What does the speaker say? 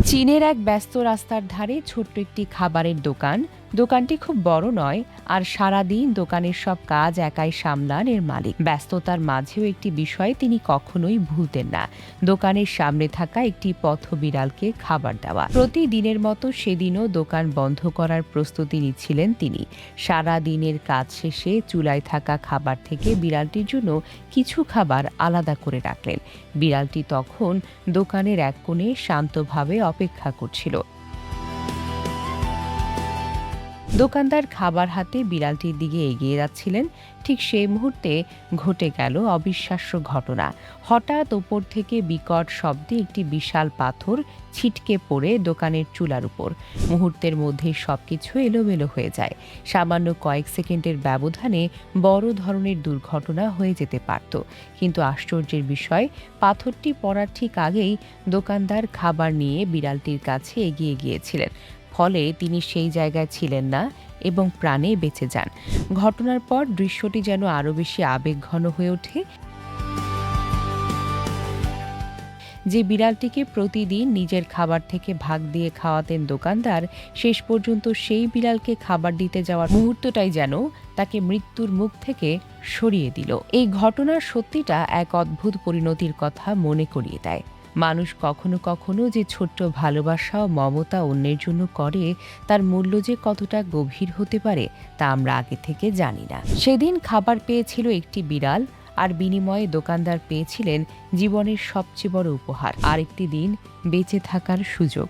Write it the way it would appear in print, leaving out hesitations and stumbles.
চীনের এক ব্যস্ত রাস্তার ধারে ছোট্ট একটি খাবারের দোকান। দোকানটি খুব বড় নয়, আর সারাদিন দোকানের সব কাজ একাই সামলান এর মালিক। ব্যস্ততার মাঝেও একটি বিষয় তিনি কখনোই ভুলতেন না, দোকানের সামনে থাকা একটি পথবিড়ালকে খাবার দেওয়া। প্রতিদিনের মতো সেদিনও দোকান বন্ধ করার প্রস্তুতি নিচ্ছিলেন তিনি। সারা দিনের কাজ শেষে চুলায় থাকা খাবার থেকে বিড়ালটির জন্য কিছু খাবার আলাদা করে রাখলেন। বিড়ালটি তখন দোকানের এক কোণে শান্তভাবে অপেক্ষা করছিল। দোকানদার খাবার হাতে বিড়ালটির দিকে এগিয়ে যাচ্ছিলেন। ঠিক সেই মুহূর্তে ঘটে গেল অবিশ্বাস্য ঘটনা। হঠাৎ ওপর থেকে বিকট শব্দে একটি বিশাল পাথর ছিটকে পড়ে দোকানের চুলার উপর। মুহূর্তের মধ্যে সবকিছু এলোমেলো হয়ে যায়। সামান্য কয়েক সেকেন্ডের ব্যবধানে বড় ধরনের দুর্ঘটনা হয়ে যেতে পারত। কিন্তু আশ্চর্যের বিষয়, পাথরটি পড়ার ঠিক আগেই দোকানদার খাবার নিয়ে বিড়ালটির কাছে এগিয়ে গিয়েছিলেন। ফলে তিনি সেই জায়গায় ছিলেন না এবং প্রাণে বেঁচে যান। ঘটনার পর দৃশ্যটি যেন আরও বেশি আবেগঘন হয়ে ওঠে। যে বিড়ালটিকে প্রতিদিন নিজের খাবার থেকে ভাগ দিয়ে খাওয়াতেন দোকানদার, শেষ পর্যন্ত সেই বিড়ালকে খাবার দিতে যাওয়ার মুহূর্তটাই যেন তাকে মৃত্যুর মুখ থেকে সরিয়ে দিল। এই ঘটনার সত্যিটা এক অদ্ভুত পরিণতির কথা মনে করিয়ে দেয়। মানুষ কখনো কখনো যে ছোট্ট ভালোবাসা ও মমতা অন্যের জন্য করে, তার মূল্য যে কতটা গভীর হতে পারে তা আমরা আগে থেকে জানি না। সেদিন খাবার পেয়েছিল একটি বিড়াল, আর বিনিময়ে দোকানদার পেয়েছিলেন জীবনের সবচেয়ে বড় উপহার, আরেকটি দিন বেঁচে থাকার সুযোগ।